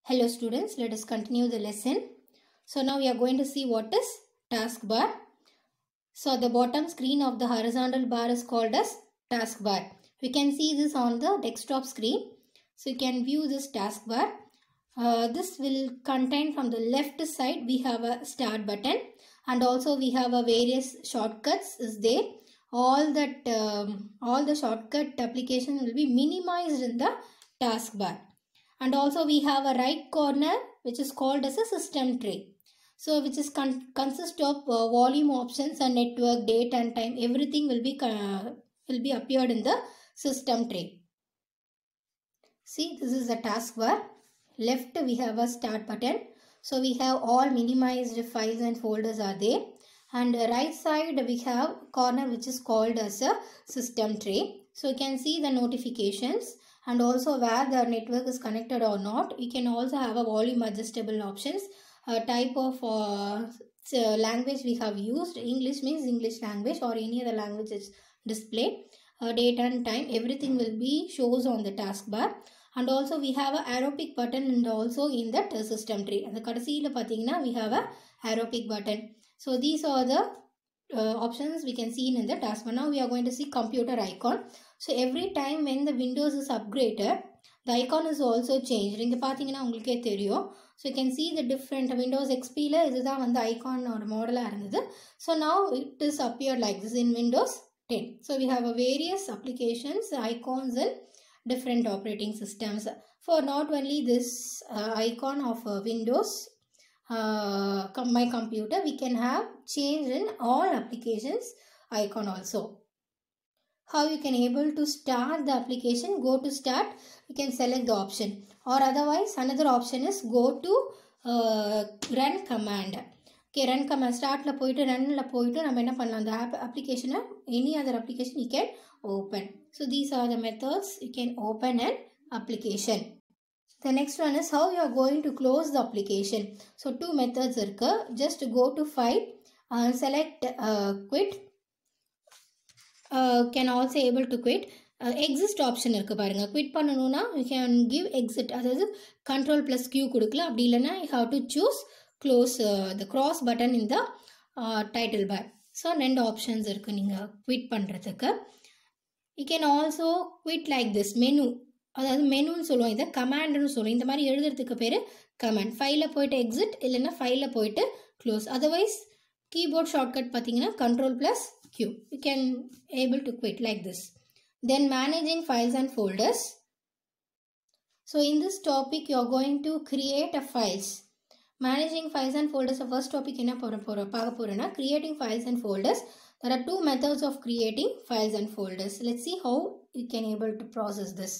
Hello students, let us continue the lesson. So now we are going to see what is taskbar. So the bottom screen of the horizontal bar is called as taskbar. We can see this on the desktop screen. So you can view this taskbar. This will contain from the left side we have a start button and also we have a various shortcuts is there. All the shortcut application will be minimized in the taskbar. And also we have a right corner which is called as a system tray. So which is consist of volume options and network, date and time. Everything will be appeared in the system tray. See, this is the taskbar. Left we have a start button. So we have all minimized files and folders are there. And right side we have corner which is called as a system tray. So you can see the notifications. And also where the network is connected or not. You can also have a volume adjustable options. Type of language we have used. English means English language or any other language is displayed. Date and time, everything will be shows on the taskbar. And also we have a arrow pick button and also in that system tray. And the kadasiila pathina we have a arrow pick button. So these are the options we can see in the taskbar. Now we are going to see computer icon. So every time when the Windows is upgraded, the icon is also changed. In the pathina ungalke theriyo. So you can see the different Windows XP la idha vanda icon or model irundhathu. So now it is appeared like this in Windows 10. So we have a various applications, icons in different operating systems. For not only this icon of Windows my computer, we can have change in all applications icon also. How you can able to start the application, go to start, you can select the option, or otherwise another option is go to run command. Okay, run command, start la poitu run la poitu நம்ம என்ன பண்ணலாம் அந்த application any other application you can open. So these are the methods you can open an application. The next one is how you are going to close the application. So two methods irukku. Just go to file and select quit. Can also able to quit. Exit option irukku parunga. Quit பண்ணனும்னா you can give exit. அதாவது control plus q கொடுக்கலாம். அப்படி இல்லனா you have to choose close the cross button in the title bar. So ரெண்டு options இருக்கு நீங்க quit பண்றதுக்கு. You can also quit like this menu. அதாவது மெனுன்னு சொல்லுவோம், இதை கமாண்ட்னு சொல்லுவோம். இந்த மாதிரி எழுதுறதுக்கு பேர் கமாண்ட். ஃபைலில் போயிட்டு எக்ஸிட் இல்லைன்னா ஃபைலில் போயிட்டு க்ளோஸ். அதர்வைஸ் கீபோர்ட் ஷார்ட்கட் பார்த்தீங்கன்னா control plus Q. You can able to quit like this. Then managing files and folders. So in this topic you are going to create a files. Managing files and folders, the first topic என்ன பார்க்க போறோம்னா creating files and folders. There are two methods of creating files and folders. Let's see how you can able to process this.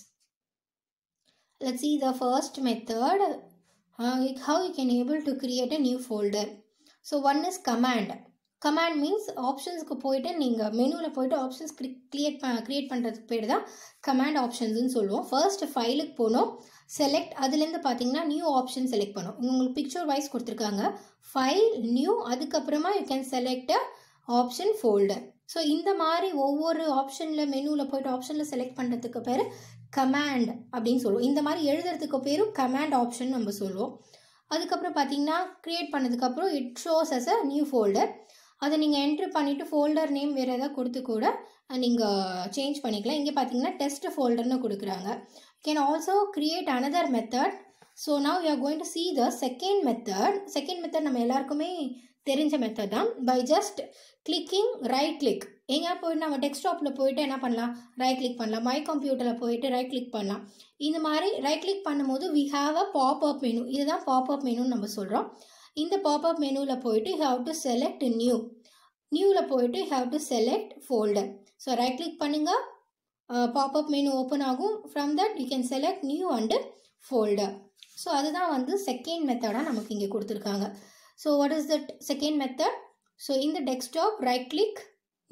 Let's see the first method, how you can able to create a new folder. So one is command. Command means options ku poite neenga menu la poite options create பண்றதுக்கு பேர் தான் command options னு சொல்லுவோம். First file க்கு போணும், select அதில இருந்து பாத்தீங்கன்னா new option select பண்ணும். உங்களுக்கு picture wise கொடுத்திருக்காங்க. File new, அதுக்கு அப்புறமா you can select a option folder. So இந்த மாதிரி ஒவ்வொரு ஆப்ஷன்ல மெனுல போய்ட்டு ஆப்ஷன்ல செலக்ட் பண்றதுக்கு பேரு கமாண்ட் அப்படினு சொல்லுவோம். இந்த மாதிரி எழுதுறதுக்கு பேரு கமாண்ட் ஆப்ஷன் நம்ம சொல்லுவோம். அதுக்கு அப்புறம் பாத்தீங்கன்னா கிரியேட் பண்ணதுக்கு அப்புறம் it shows as a new folder. அதை நீங்க என்டர் பண்ணிட்டு ஃபோல்டர் நேம் வேற ஏதாவது கொடுத்து கூட நீங்க சேஞ்ச் பண்ணிக்கலாம். இங்க பாத்தீங்கன்னா டெஸ்ட் ஃபோல்டர்னு கொடுக்கறாங்க. You can also create another method. So now we are going to see the second method. Second method நம்ம எல்லாருக்குமே தெரிஞ்ச மெத்தட் தான். By just clicking right click. எங்கே போயிட்டு நம்ம டெஸ்க்டாப்பில் போயிட்டு என்ன பண்ணலாம், ரைட் கிளிக் பண்ணலாம். மை கம்ப்யூட்டரில் போயிட்டு ரைட் கிளிக் பண்ணலாம். இந்த மாதிரி ரைட் கிளிக் பண்ணும்போது we have a popup menu. இதுதான் பாப்அப் மெனுன்னு நம்ம சொல்கிறோம். இந்த பாப்அப் மெனுவில் போயிட்டு you have to select new. நியூவில் போயிட்டு you have to select folder. So right click பண்ணுங்க, பாப்அப் மெனு ஓப்பன் ஆகும். From that you can select new and folder. So அதுதான் வந்து செகண்ட் மெத்தடாக நமக்கு இங்கே கொடுத்துருக்காங்க. So what is that second method? So in the desktop right click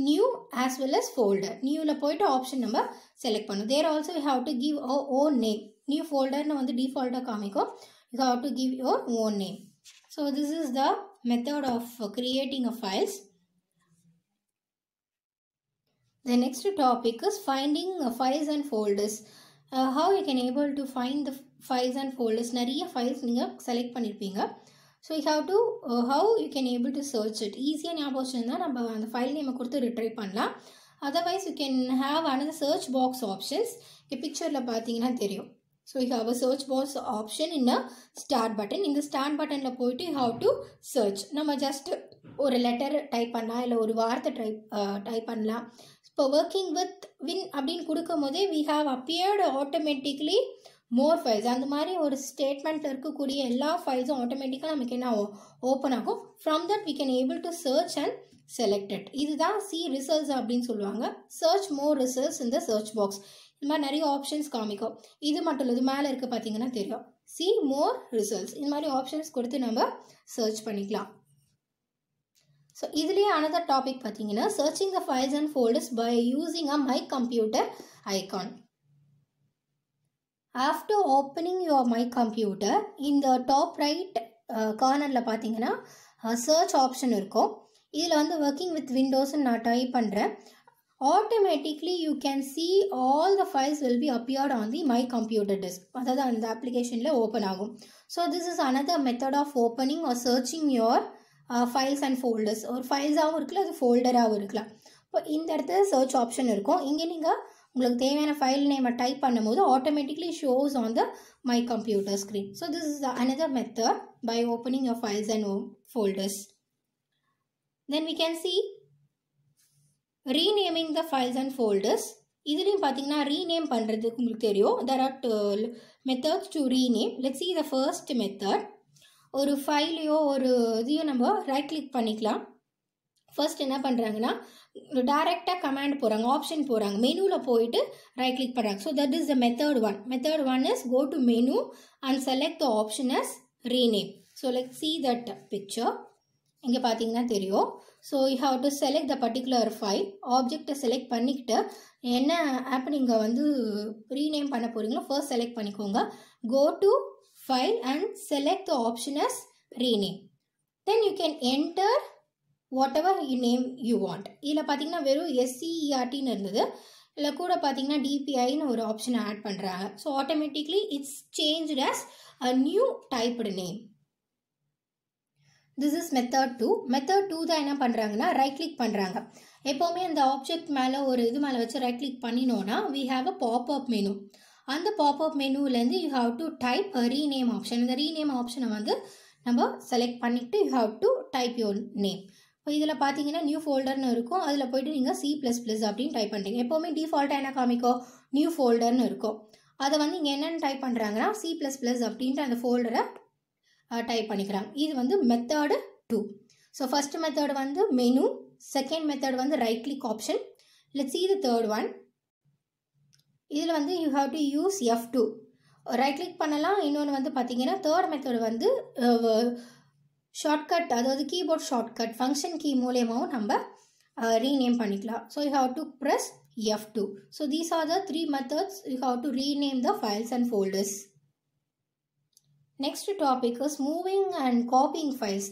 new as well as folder. New la poitu option number select pannu. There also you have to give our own name. New folder na vandu default ah kaamikum. You have to give your own name. So this is the method of creating a files. The next topic is finding files and folders. how you can able to find the files and folders. நிறைய files நீங்கள் select பண்ணியிருப்பீங்க. So you have to how you can able to search it. ஈஸியாக ஞாபகம் வச்சுருந்தா நம்ம அந்த file நேமை கொடுத்து ரிட்ரைவ் பண்ணலாம். Otherwise you can have another search box options. இந்த பிக்சரில் பார்த்தீங்கன்னா தெரியும். So you have a search box option in a start button. இந்த start buttonல போயிட்டு you have to search. நம்ம just ஒரு லெட்டர் டைப் பண்ணலாம், இல்லை ஒரு வார்த்தை டைப் பண்ணலாம். இப்போ ஒர்க்கிங் வித் வின் அப்படின்னு கொடுக்கும் போதே we have appeared automatically more files. அந்த மாதிரி ஒரு ஸ்டேட்மெண்ட்டில் இருக்கக்கூடிய எல்லா ஃபைல்ஸும் ஆட்டோமேட்டிக்காக நமக்கு என்ன ஓப்பன் ஆகும். From that we can able to search and select it. இதுதான் see results அப்படின்னு சொல்லுவாங்க. search more results in the search box. இந்த மாதிரி நிறைய ஆப்ஷன்ஸ் காமிக்கும். இது மட்டும் இல்லை, இது மேலே இருக்க பார்த்தீங்கன்னா தெரியும் see more results. இந்த மாதிரி ஆப்ஷன்ஸ் கொடுத்து நம்ம சர்ச் பண்ணிக்கலாம். ஸோ இதுலேயே another டாபிக் பார்த்தீங்கன்னா searching the files and folders by using a my computer icon. After opening your my computer, in the top right கார்னரில் பார்த்தீங்கன்னா search option இருக்கும். இதில் வந்து working with Windows நான் டைப் பண்ணுறேன். Automatically you can see all the files will be appeared on the my computer disk. அதாவது அந்த அப்ளிகேஷனில் ஓப்பன் ஆகும். So this is another method of opening or searching your files and folders. ஒரு ஃபைல்ஸாகவும் இருக்கலாம், அது ஃபோல்டராகவும் இருக்கலாம். இப்போ இந்த இடத்துல சர்ச் ஆப்ஷன் இருக்கும். இங்கே நீங்கள் உங்களுக்கு தேவையான ஃபைல் நேமை டைப் பண்ணும்போது automatically shows on the my computer screen. So this is another method by opening your files and folders. Then we can see renaming the files and folders. இதுலேயும் பார்த்தீங்கன்னா rename பண்ணுறதுக்கு உங்களுக்கு தெரியும். there are methods to rename. Let's see the first method. ஒரு ஃபைலையோ ஒரு இதையும் நம்ம right click பண்ணிக்கலாம். ஃபர்ஸ்ட் என்ன பண்ணுறாங்கன்னா டைரெக்டாக கமாண்ட் போகிறாங்க, ஆப்ஷன் போகிறாங்க, மெனுவில் போயிட்டு ரைட் கிளிக் பண்ணுறாங்க. So that is the method one. Method one is go to menu and select the option as rename. So let's see that picture. இங்கே பார்த்தீங்கன்னா தெரியும். So you have to select the particular file. ஆப்ஜெக்டை select பண்ணிக்கிட்டு என்ன app நீங்கள் வந்து rename பண்ண போகிறீங்களோ ஃபர்ஸ்ட் செலக்ட் பண்ணிக்கோங்க. Go to file and select the option as rename. Then you can enter whatever name you want. இதில் பார்த்தீங்கன்னா வெறும் SCERTன்னு இருந்தது, இல்லை கூட பார்த்தீங்கன்னா DPIன்னு ஒரு ஆப்ஷன் ஆட் பண்ணுறாங்க. So automatically it's changed as a new typed name. This is method 2. method 2 தான் என்ன பண்ணுறாங்கன்னா ரைட் கிளிக் பண்ணுறாங்க. எப்போவுமே அந்த ஆப்ஜெக்ட் மேலே ஒரு இது மேலே வச்சு ரைட் கிளிக் பண்ணினோன்னா we have a pop-up menu. அந்த பாப்அப் மெனுவிலேருந்து you have to type a rename option. இந்த ரீநேம் ஆப்ஷனை வந்து நம்ம செலக்ட் பண்ணிவிட்டு you have to type your name. இப்போ இதில் பார்த்தீங்கன்னா நியூ ஃபோல்டர்னு இருக்கும். அதில் போய்ட்டு நீங்கள் C++ அப்படின்னு டைப் பண்ணுறீங்க. எப்போவுமே டிஃபால்ட்டாக என்ன காமிக்கும், நியூ ஃபோல்டர்னு இருக்கும். அதை வந்து இங்கே என்னென்னு டைப் பண்ணுறாங்கன்னா C++ அப்படின்ட்டு அந்த ஃபோல்டரை டைப் பண்ணிக்கிறாங்க. இது வந்து மெத்தடு 2. ஸோ ஃபஸ்ட் மெத்தட் வந்து மெனு, செகண்ட் மெத்தட் வந்து right click option. Let's see the third one. இதில் வந்து you have to use F2 right click பண்ணலாம். இன்னொன்று வந்து பார்த்தீங்கன்னா தேர்ட் மெத்தட் வந்து ஷார்ட்கட், அதாவது கீபோர்ட் ஷார்ட்கட் ஃபங்க்ஷன் கீ மூலியமாகவும் நம்ம ரீநேம் பண்ணிக்கலாம். So you have to press F2. So these are the 3 methods you have to rename the files and folders. Next topic is moving and copying files.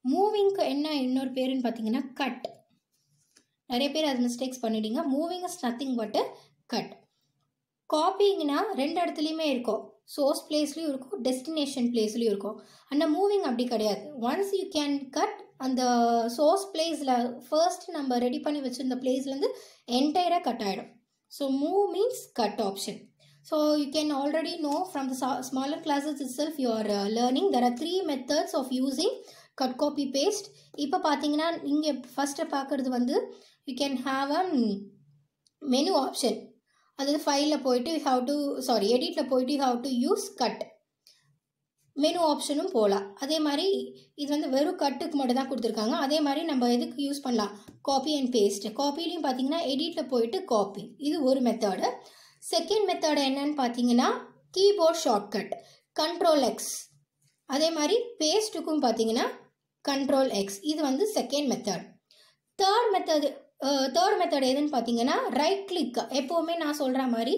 மூவிங்க்கு என்ன இன்னொரு பேருன்னு பார்த்தீங்கன்னா cut. நிறைய பேர் அது மிஸ்டேக்ஸ் பண்ணிட்டீங்க. Moving is nothing but cut. காப்பிங்னா ரெண்டு இடத்துலையுமே இருக்கும். சோர்ஸ் பிளேஸ்லையும் இருக்கும், டெஸ்டினேஷன் பிளேஸ்லையும் இருக்கும். ஆனால் மூவிங் அப்படி கிடையாது. ஒன்ஸ் யூ கேன் கட் அந்த சோர்ஸ் பிளேஸில் ஃபர்ஸ்ட் நம்ம ரெடி பண்ணி வச்சுருந்த பிளேஸ்லேருந்து என்டையராக கட் ஆகிடும். So move means cut option. So you can already know from the smaller classes itself you are learning there are 3 methods of using cut copy paste. இப்போ பார்த்தீங்கன்னா இங்கே ஃபஸ்ட்டு பார்க்குறது வந்து you can have a menu option. அதாவது ஃபைலில் போயிட்டு எடிட்டில் போயிட்டு you have to use cut. Menu ஆப்ஷனும் போகலாம். அதே மாதிரி இது வந்து வெறும் கட்டுக்கு மட்டும் தான் கொடுத்துருக்காங்க. அதே மாதிரி நம்ம எதுக்கு யூஸ் பண்ணலாம், காப்பி அண்ட் பேஸ்ட். காப்பிலையும் பார்த்தீங்கன்னா எடிட்டில் போயிட்டு காப்பி, இது ஒரு மெத்தடு. செகண்ட் மெத்தடு என்னன்னு பார்த்தீங்கன்னா கீபோர்ட் ஷார்ட்கட் Ctrl+X. அதே மாதிரி பேஸ்ட்டுக்கும் பார்த்தீங்கன்னா Ctrl+X. இது வந்து செகண்ட் மெத்தட். தேர்ட் மெத்தட் எதுன்னு பார்த்தீங்கன்னா ரைட் கிளிக். எப்போவுமே நான் சொல்கிற மாதிரி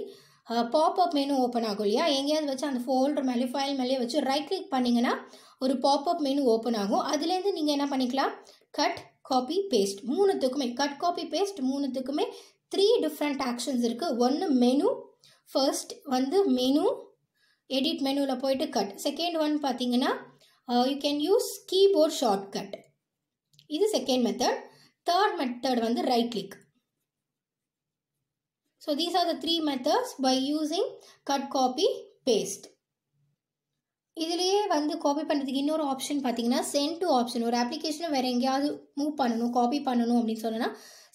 பாப்அப் மெனு ஓப்பன் ஆகும் இல்லையா, எங்கேயாவது வச்சு அந்த ஃபோல்டர் மேலே ஃபைல் மேலே வச்சு ரைட் கிளிக் பண்ணிங்கன்னா ஒரு பாப்அப் மெனு ஓப்பன் ஆகும். அதுலேருந்து நீங்கள் என்ன பண்ணிக்கலாம், கட் காப்பி பேஸ்ட் மூணுத்துக்குமே, கட் காப்பி பேஸ்ட் மூணுத்துக்குமே 3 டிஃப்ரெண்ட் ஆக்ஷன்ஸ் இருக்குது. ஒன்று மெனு, ஃபர்ஸ்ட் வந்து மெனு, எடிட் மெனுவில் போயிட்டு கட். செகண்ட் ஒன் பார்த்தீங்கன்னா you can use keyboard shortcut. இது செகண்ட் மெத்தட். தேர்ட் மெத்தட் வந்து right click. So these are the 3 methods by using cut, copy, paste. இதுலேயே வந்து காப்பி பண்ணுறதுக்கு இன்னொரு ஆப்ஷன் பார்த்தீங்கன்னா சென்ட் டு ஆப்ஷன். ஒரு அப்ளிகேஷனை வேறு எங்கேயாவது மூவ் பண்ணணும், காப்பி பண்ணணும் அப்படின்னு சொன்னோன்னா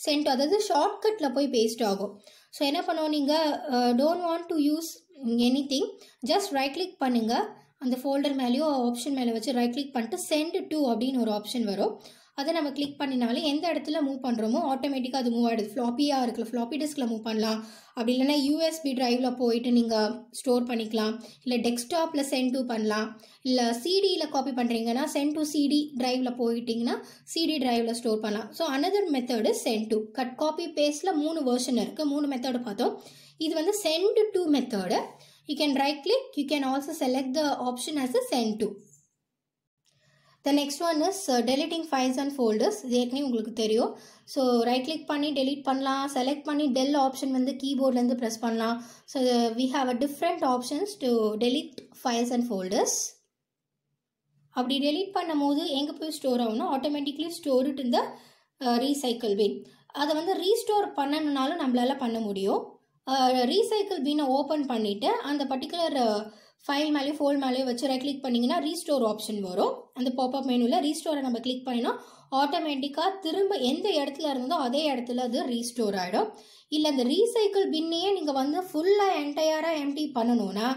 சென்ட் டு, அதாவது ஷார்ட்கட்டில் போய் பேஸ்ட் ஆகும். ஸோ என்ன பண்ணுவோம், நீங்கள் don't want to use any thing, just right click பண்ணுங்கள். அந்த ஃபோல்டர் மேலேயோ ஆப்ஷன் மேலே வச்சு ரைட் கிளிக் பண்ணிட்டு சென்ட் டு அப்படின்னு ஒரு ஆப்ஷன் வரும். அதை நம்ம கிளிக் பண்ணினாலே எந்த இடத்துல மூவ் பண்ணுறோமோ ஆட்டோமேட்டிக்காக அது மூவ் ஆகிடுது. ஃப்ளாப்பியாக இருக்குல்ல, ஃப்ளாப்பி டிஸ்கில் மூவ் பண்ணலாம். அப்படி இல்லைன்னா யூஎஸ்பி ட்ரைவில் போயிட்டு நீங்கள் ஸ்டோர் பண்ணிக்கலாம். இல்லை டெஸ்க்டாப்பில் சென்ட் டு பண்ணலாம். இல்லை சிடியில் காப்பி பண்ணுறீங்கன்னா சென்ட் டு சிடி ட்ரைவில் போயிட்டிங்கன்னா சிடி ட்ரைவில் ஸ்டோர் பண்ணலாம். So another method send to. Cut, copy, பேஸ்ட்டில் 3 வெர்ஷன் இருக்குது, 3 மெத்தடு பார்த்தோம். இது வந்து send to method. You can right click, you can also select the option as a send to. The next one is deleting files and folders. இது ஏற்கனவே உங்களுக்கு தெரியும். So right click பண்ணி டெலீட் பண்ணலாம். செலக்ட் பண்ணி டெல் ஆப்ஷன் வந்து கீபோர்ட்லேருந்து press பண்ணலாம். So we have a different options to delete files and folders. அப்படி டெலீட் பண்ணும் போது எங்கே போய் ஸ்டோர் ஆகணும், ஆட்டோமேட்டிக்லி ஸ்டோர் இட் இந்த ரீசைக்கிள் பின். அதை வந்து ரீஸ்டோர் பண்ணணுன்னாலும் நம்மளால பண்ண முடியும். ரீசைக்கிள் பின்னை ஓப்பன் பண்ணிவிட்டு அந்த பர்டிகுலர் ஃபைல் மேலேயும் ஃபோல்ட் மேலேயும் வச்சு ரைட் கிளிக் பண்ணிங்கன்னா ரீஸ்டோர் ஆப்ஷன் வரும். அந்த பாப்அப் மெனுவில் ரீஸ்டோரை நம்ம கிளிக் பண்ணினா ஆட்டோமேட்டிக்காக திரும்ப எந்த இடத்துல இருந்ததோ அதே இடத்துல அது ரீஸ்டோர் ஆகிடும். இல்லை அந்த ரீசைக்கிள் பின்னையே நீங்கள் வந்து ஃபுல்லாக என்டையராக எம்டி பண்ணணும்னா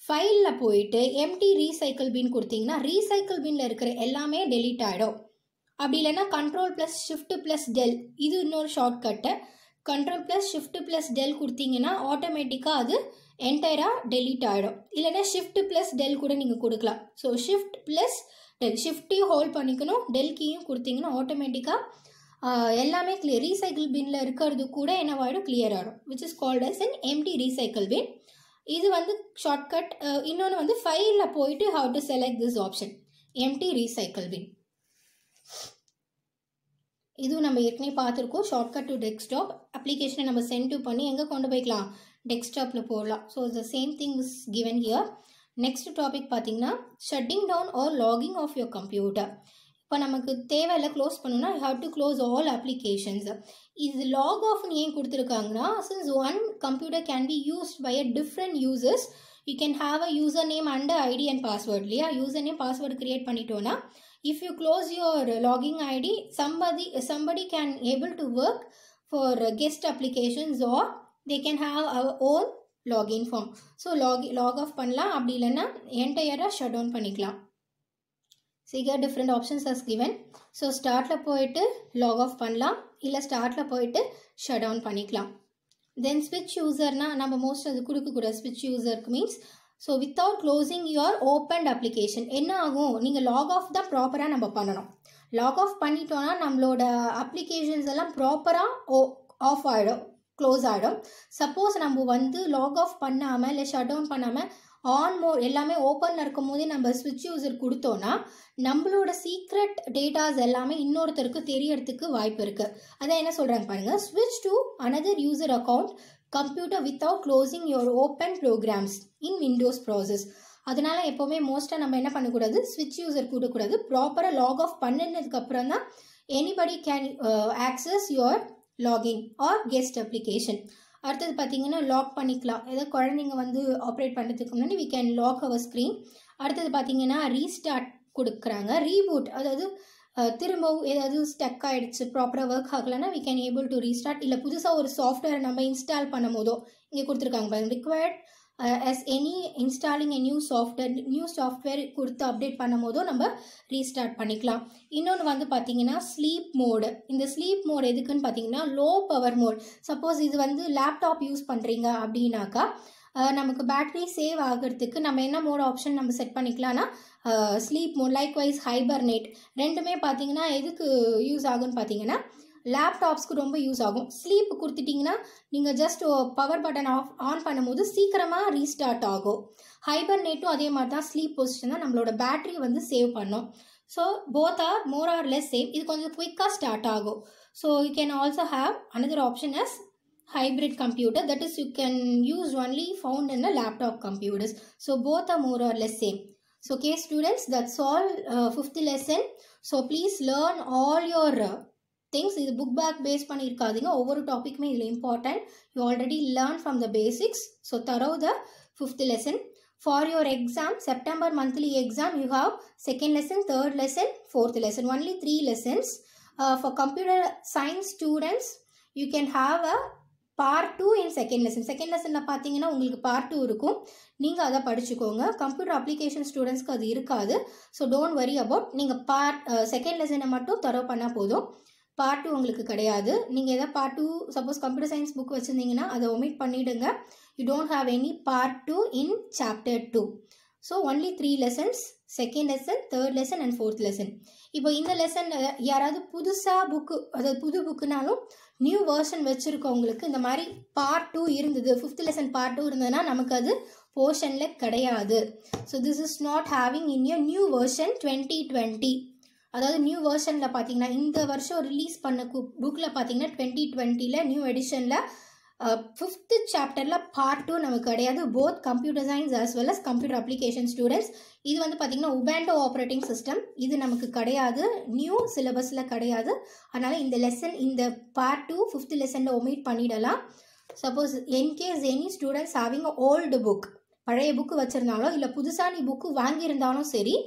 ஃபைலில் போயிட்டு எம்டி ரீசைக்கிள் பின் கொடுத்தீங்கன்னா ரீசைக்கிள் பின்னில் இருக்கிற எல்லாமே டெலீட் ஆகிடும். அப்படி இல்லைன்னா Ctrl+Shift+Del இது இன்னொரு ஷார்ட்கட்டு. Ctrl+Shift+Del கொடுத்தீங்கன்னா ஆட்டோமேட்டிக்காக அது என்டையராக டெலீட் ஆகிடும். இல்லைன்னா Shift+Del கூட நீங்கள் கொடுக்கலாம். ஸோ Shift+Del, ஷிஃப்ட்டையும் ஹோல்ட் பண்ணிக்கணும், டெல் கீயும் கொடுத்தீங்கன்னா ஆட்டோமேட்டிக்காக எல்லாமே கிளியர். ரீசைக்கிள் பின்னில் இருக்கிறது கூட என்னவாயிடும், கிளியர் ஆகிடும். Which is called as an empty recycle bin. இது வந்து ஷார்ட்கட். இன்னொன்று வந்து ஃபைலில் போயிட்டு how to select this option, empty recycle bin. இதுவும் நம்ம ஏற்கனவே பார்த்துருக்கோம். Shortcut to desktop. அப்ளிகேஷனை நம்ம சென்ட் டு பண்ணி எங்கே கொண்டு போய்க்கலாம், டெஸ்க்டாப்பில் போடலாம். So the same thing is given here. Next topic பார்த்தீங்கன்னா shutting down or logging off your computer. இப்போ நமக்கு தேவையில்லை க்ளோஸ் பண்ணணும்னா you have to close all applications. இது லாக் ஆஃப்னு ஏன் கொடுத்துருக்காங்கன்னா, since one computer can be used by a different users, you can have a user name and ID and password இல்லையா. User name password create பண்ணிட்டோன்னா if you close your logging ID, somebody can able to work for guest applications or they can have our own login form. So log off பண்ணலாம். அப்படி இல்லைன்னா என்டையராக shut down பண்ணிக்கலாம். So here different options are given. So startல போயிட்டு log off பண்ணலாம், இல்லை ஸ்டார்ட்ல போயிட்டு ஷட் டவுன் பண்ணிக்கலாம். Then switch userனா நம்ம மோஸ்ட் அது கொடுக்கக்கூடாது. switch userக்கு means so without closing your opened application என்ன ஆகும், நீங்கள் லாக் ஆஃப் தான் ப்ராப்பராக நம்ம பண்ணணும். லாக் ஆஃப் பண்ணிட்டோன்னா நம்மளோட அப்ளிகேஷன்ஸ் எல்லாம் ப்ராப்பராக ஆஃப் ஆகிடும், க்ளோஸ் ஆகிடும். சப்போஸ் நம்ம வந்து லாக் ஆஃப் பண்ணாமல் இல்லை ஷட் டவுன் பண்ணாமல் ஆன் மோட் எல்லாமே ஓப்பனில் இருக்கும் போதே நம்ம ஸ்விட்ச் யூசர் கொடுத்தோன்னா நம்மளோட சீக்ரெட் டேட்டாஸ் எல்லாமே இன்னொருத்தருக்கு தெரியறதுக்கு வாய்ப்பு இருக்குது. அதான் என்ன சொல்கிறாங்க பாருங்கள், ஸ்விட்ச் to another user account computer without closing your open programs in Windows process. அதனால எப்போவுமே மோஸ்ட்டாக நம்ம என்ன பண்ணக்கூடாது, ஸ்விட்ச் யூசர் கொடுக்கக்கூடாது. ப்ராப்பராக லாக் ஆஃப் பண்ணினதுக்கு அப்புறம் தான் anybody can access your login or guest application. அடுத்தது பார்த்தீங்கன்னா லாக் பண்ணிக்கலாம். ஏதாவது குழந்தைங்க வந்து ஆப்ரேட் பண்ணுறதுக்கு முன்னாடி we can lock our screen. அடுத்தது பார்த்தீங்கன்னா ரீஸ்டார்ட் கொடுக்குறாங்க, ரீபூட், அதாவது திரும்பவும் ஏதாவது ஸ்டக் ஆகிடுச்சு, ப்ராப்பராக ஒர்க் ஆகலைன்னா we can able to restart. இல்லை புதுசாக ஒரு சாஃப்ட்வேர் நம்ம இன்ஸ்டால் பண்ணும் போதோ இங்கே கொடுத்துருக்காங்க பாருங்க, required as any installing a new software கொடுத்து அப்டேட் பண்ணும் போதோ நம்ம ரீஸ்டார்ட் பண்ணிக்கலாம். இன்னொன்று வந்து பார்த்தீங்கன்னா ஸ்லீப் மோடு. இந்த ஸ்லீப் மோடு எதுக்குன்னு பார்த்தீங்கன்னா லோ பவர் மோட். சப்போஸ் இது வந்து லேப்டாப் யூஸ் பண்ணுறீங்க அப்படின்னாக்கா நமக்கு பேட்டரி சேவ் ஆகிறதுக்கு நம்ம என்ன மோட் ஆப்ஷன் நம்ம செட் பண்ணிக்கலாம்னா ஸ்லீப் மோட், லைக்வைஸ் ஹைபர்னேட். ரெண்டுமே பார்த்தீங்கன்னா எதுக்கு யூஸ் ஆகுன்னு பார்த்தீங்கன்னா லேப்டாப்ஸ்க்கு ரொம்ப யூஸ் ஆகும். ஸ்லீப் கொடுத்துட்டிங்கன்னா நீங்கள் ஜஸ்ட் பவர் பட்டன் ஆன் பண்ணும்போது சீக்கிரமாக ரீஸ்டார்ட் ஆகும். ஹைபர்னேட்டும் அதே மாதிரி தான், ஸ்லீப் பொசிஷன் தான் நம்மளோட பேட்டரி வந்து சேவ் பண்ணும். So both are more or less save. இது கொஞ்சம் குயிக்காக ஸ்டார்ட் ஆகும். So you can also have another option as hybrid computer, that is you can use only found in a laptop computers. So both are more or less same. So okay students, that's all fifth lesson. So please learn all your things. இது book back base பண்ணி இருக்காதீங்க, ஒவ்வொரு டாபிக்குமே இதில் important. You already learned from the basics. So thorough the fifth lesson. For your exam, September monthly exam, you have second lesson, third lesson, fourth lesson, only 3 lessons. For computer science students, you can have a part 2 in second lesson. Second lesson பார்த்தீங்கன்னா உங்களுக்கு part 2 இருக்கும், நீங்கள் அதை படிச்சுக்கோங்க. Computer application ஸ்டூடெண்ட்ஸ்க்கு அது இருக்காது. So don't worry about, நீங்கள் செகண்ட் லெசனை மட்டும் தரோ பண்ணால் போதும். part 2 உங்களுக்கு கிடையாது. நீங்கள் எதாவது part 2 suppose computer science book வச்சுருந்தீங்கன்னா அதை ஒமிட் பண்ணிவிடுங்க. You don't have any part 2 in chapter 2. So only 3 lessons, second lesson, third lesson and fourth lesson. இப்போ இந்த லெசன் யாராவது புதுசாக புக்கு, அதாவது புது புக்குனாலும் நியூ வெர்ஷன் வச்சுருக்கவங்களுக்கு இந்த மாதிரி பார்ட் 2 இருந்தது, ஃபிஃப்த் லெசன் பார்ட் 2 இருந்ததுன்னா நமக்கு அது போர்ஷனில் கிடையாது. So this is not having in your new version 2020. அதாவது நியூ வெர்ஷனில் பார்த்தீங்கன்னா இந்த வருஷம் ரிலீஸ் பண்ண புக்கில் பார்த்தீங்கன்னா 2020 நியூ எடிஷனில் ஃபிஃப்த் சாப்டரில் பார்ட் 2 நமக்கு கிடையாது. Both computer science as well as computer application students. இது வந்து பார்த்திங்கன்னா உபேண்டோ ஆப்ரேட்டிங் சிஸ்டம், இது நமக்கு கிடையாது, நியூ சிலபஸில் கிடையாது. அதனால் இந்த லெசன், இந்த பார்ட் 2 ஃபிஃப்த் லெசனில் ஒமிட் பண்ணிடலாம். Suppose in case any students having old book, பழைய புக்கு வச்சுருந்தாலும் இல்லை புதுசாக நீ புக்கு வாங்கியிருந்தாலும் சரி,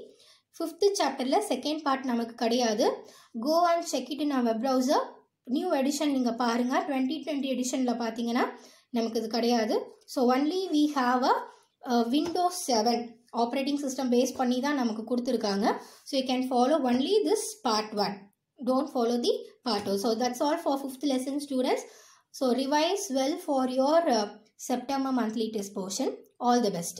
ஃபிஃப்த்து சாப்டரில் செகண்ட் பார்ட் நமக்கு கிடையாது. Go and check it in a web browser. New edition நீங்கள் பாருங்கள், 2020 எடிஷனில் பார்த்தீங்கன்னா நமக்கு இது கிடையாது. So only we have a Windows 7 operating system base பண்ணி தான் நமக்கு கொடுத்துருக்காங்க. So you can follow only this part 1. Don't follow the part 2. So that's all for fifth lesson students. So revise well for your September monthly test portion. All the best.